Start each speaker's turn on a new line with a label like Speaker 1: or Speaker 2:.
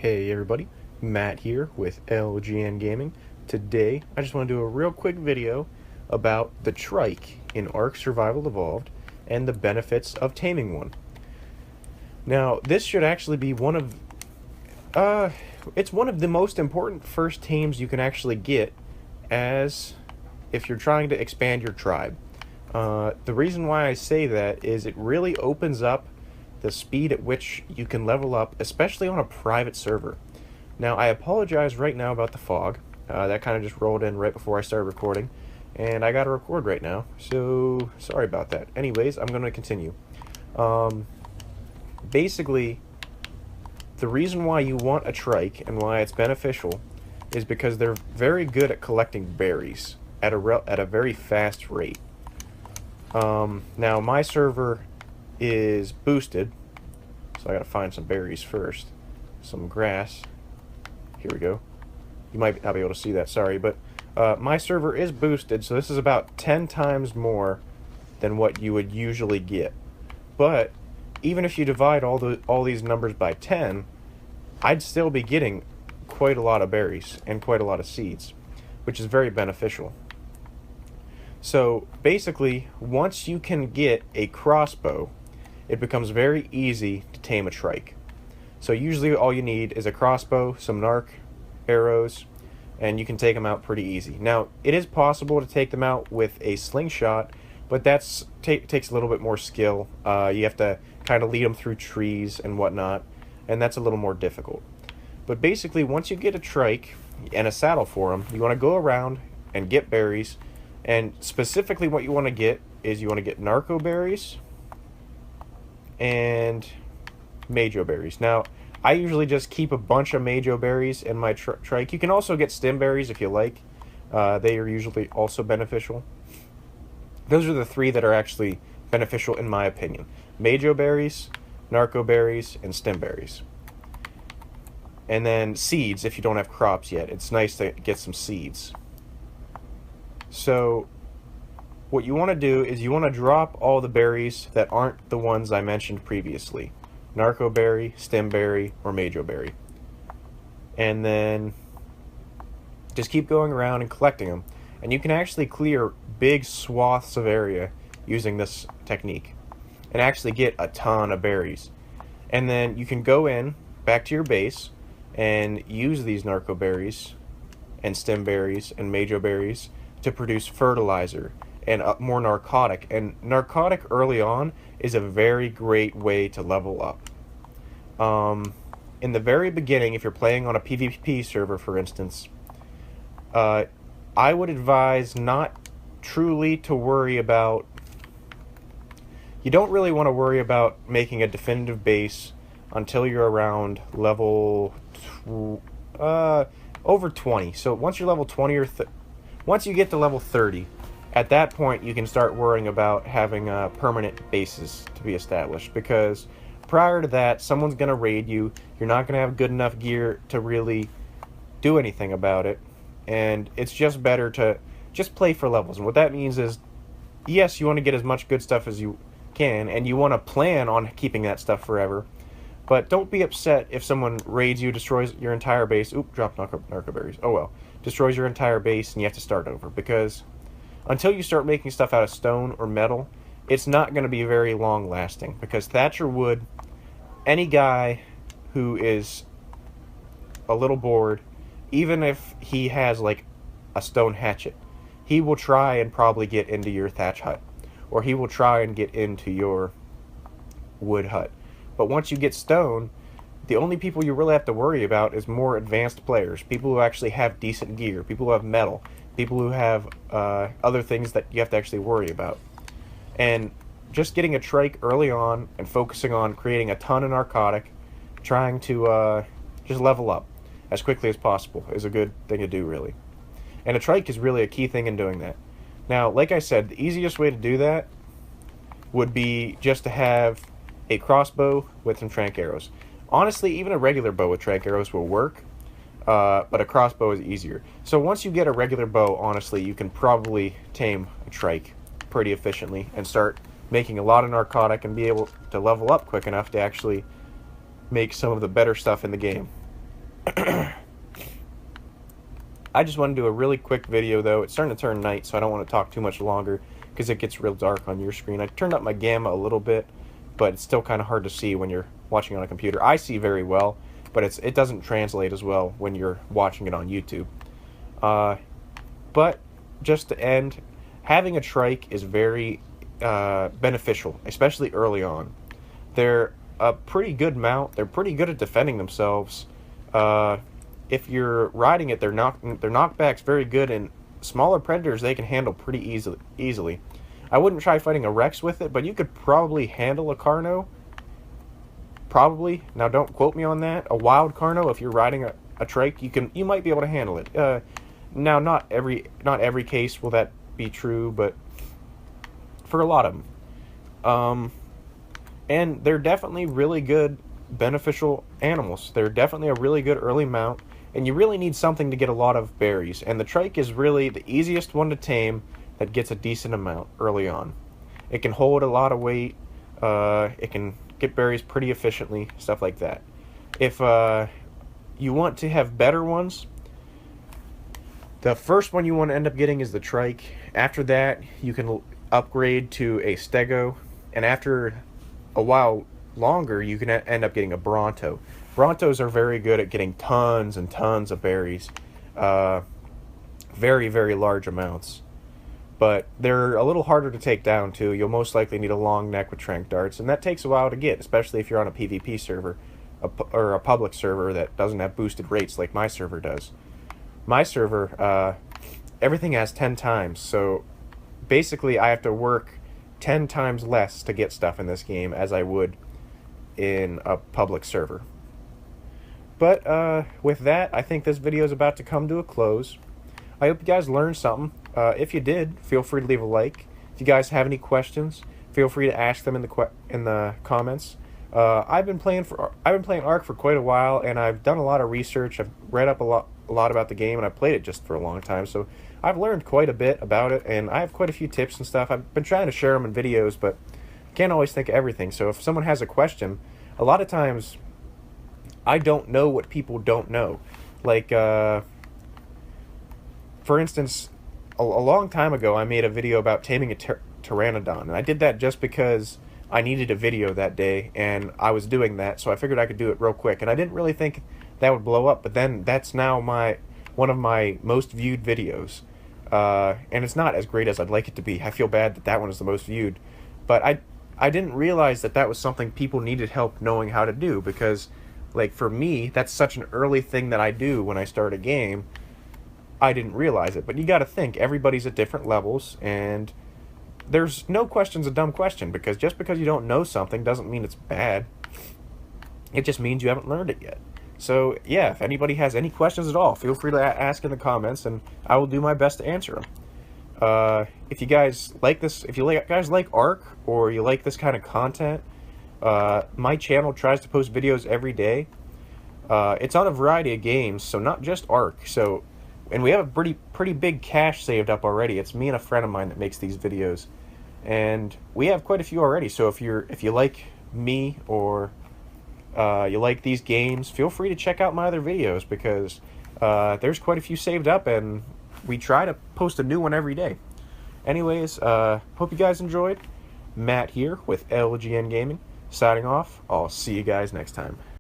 Speaker 1: Hey everybody, Matt here with LGN Gaming. Today, I just want to do a real quick video about the Trike in Ark Survival Evolved and the benefits of taming one. Now, this should actually be it's one of the most important first tames you can actually get as if you're trying to expand your tribe. The reason why I say that is it really opens up the speed at which you can level up, especially on a private server. Now, I apologize right now about the fog. That kind of just rolled in right before I started recording, and I gotta record right now, so sorry about that. Anyways, I'm gonna continue. Basically, the reason why you want a trike and why it's beneficial is because they're very good at collecting berries at a very fast rate. Now, my server is boosted, so I gotta find some berries first. Some grass. Here we go. You might not be able to see that, sorry, but my server is boosted, so this is about 10 times more than what you would usually get. But even if you divide all these numbers by 10, I'd still be getting quite a lot of berries and quite a lot of seeds, which is very beneficial. So basically, once you can get a crossbow, it becomes very easy to tame a trike. So usually all you need is a crossbow, some narc arrows, and you can take them out pretty easy. Now, it is possible to take them out with a slingshot, but that's takes a little bit more skill. You have to kind of lead them through trees and whatnot, and that's a little more difficult. But basically, once you get a trike and a saddle for them, you want to go around and get berries, and specifically what you want to get is you want to get narco berries and majo berries. Now, I usually just keep a bunch of majo berries in my trike. You can also get stem berries if you like. They are usually also beneficial. Those are the three that are actually beneficial in my opinion. Majo berries, narco berries, and stem berries. And then seeds if you don't have crops yet. It's nice to get some seeds. So what you want to do is you want to drop all the berries that aren't the ones I mentioned previously. Narco berry, stem berry, or majo berry. And then just keep going around and collecting them. And you can actually clear big swaths of area using this technique and actually get a ton of berries. And then you can go in back to your base and use these narco berries and stem berries and majo berries to produce fertilizer and more narcotic. And narcotic early on is a very great way to level up. In the very beginning, if you're playing on a PvP server, for instance, I would advise not truly to worry about... You don't really want to worry about making a definitive base until you're around level over 20. So once you're level 20 or once you get to level 30, at that point you can start worrying about having permanent bases to be established, because prior to that, someone's going to raid you. You're not going to have good enough gear to really do anything about it, and it's just better to just play for levels. And what that means is, yes, you want to get as much good stuff as you can, and you want to plan on keeping that stuff forever, but don't be upset if someone raids you, destroys your entire base. Oop, dropped narco berries. Oh well. Destroys your entire base and you have to start over, because until you start making stuff out of stone or metal, it's not going to be very long lasting, because thatcher wood, any guy who is a little bored, even if he has like a stone hatchet, he will try and probably get into your thatch hut, or he will try and get into your wood hut. But once you get stone, the only people you really have to worry about is more advanced players, people who actually have decent gear, people who have metal, people who have other things that you have to actually worry about. And just getting a trike early on and focusing on creating a ton of narcotic, trying to just level up as quickly as possible is a good thing to do, really. And a trike is really a key thing in doing that. Now, like I said, the easiest way to do that would be just to have a crossbow with some trank arrows. Honestly, even a regular bow with trank arrows will work, but a crossbow is easier. So once you get a regular bow, honestly, you can probably tame a trike pretty efficiently and start making a lot of narcotic and be able to level up quick enough to actually make some of the better stuff in the game. I just want to do a really quick video, though. It's starting to turn night, so I don't want to talk too much longer because it gets real dark on your screen. I turned up my gamma a little bit, but it's still kind of hard to see when you're watching on a computer. I see very well, but it doesn't translate as well when you're watching it on YouTube. But just to end, having a trike is very beneficial, especially early on. They're a pretty good mount. They're pretty good at defending themselves. If you're riding it, their knockback's very good, and smaller predators they can handle pretty easily. I wouldn't try fighting a Rex with it, but you could probably handle a Carno. Probably. Now, don't quote me on that. A wild Carno, if you're riding a trike, you might be able to handle it. Now, not every case will that be true, but for a lot of them. And they're definitely really good beneficial animals. They're definitely a really good early mount, and you really need something to get a lot of berries. And the trike is really the easiest one to tame that gets a decent amount early on. It can hold a lot of weight. It can get berries pretty efficiently, stuff like that. If you want to have better ones, the first one you want to end up getting is the trike. After that, you can upgrade to a stego, and after a while longer, you can end up getting a bronto. Brontos are very good at getting tons and tons of berries, very, very large amounts. But they're a little harder to take down too. You'll most likely need a long neck with trank darts, and that takes a while to get, especially if you're on a PvP server or a public server that doesn't have boosted rates like my server does. My server, everything has 10 times, so basically I have to work 10 times less to get stuff in this game as I would in a public server. But with that, I think this video is about to come to a close. I hope you guys learned something. If you did, feel free to leave a like. If you guys have any questions, feel free to ask them in the comments. I've been playing Ark for quite a while, and I've done a lot of research. I've read up a lot about the game, and I've played it just for a long time, so I've learned quite a bit about it, and I have quite a few tips and stuff. I've been trying to share them in videos, but can't always think of everything. So if someone has a question, a lot of times I don't know what people don't know. Like, for instance, a long time ago I made a video about taming a pteranodon, and I did that just because I needed a video that day, and I was doing that, so I figured I could do it real quick, and I didn't really think that would blow up, but then that's now one of my most viewed videos, and it's not as great as I'd like it to be. I feel bad that one is the most viewed, but I didn't realize that was something people needed help knowing how to do, because, like, for me, that's such an early thing that I do when I start a game. I didn't realize it, but you gotta think, everybody's at different levels, and there's no question's a dumb question, because just because you don't know something doesn't mean it's bad. It just means you haven't learned it yet. So, yeah, if anybody has any questions at all, feel free to ask in the comments, and I will do my best to answer them. If you guys like this, if you guys like Ark, or you like this kind of content, my channel tries to post videos every day. It's on a variety of games, so not just Ark. So, and we have a pretty big cache saved up already. It's me and a friend of mine that makes these videos, and we have quite a few already. So if you like me, or you like these games, feel free to check out my other videos, because there's quite a few saved up, and we try to post a new one every day. Anyways, hope you guys enjoyed. Matt here with LGN Gaming, signing off. I'll see you guys next time.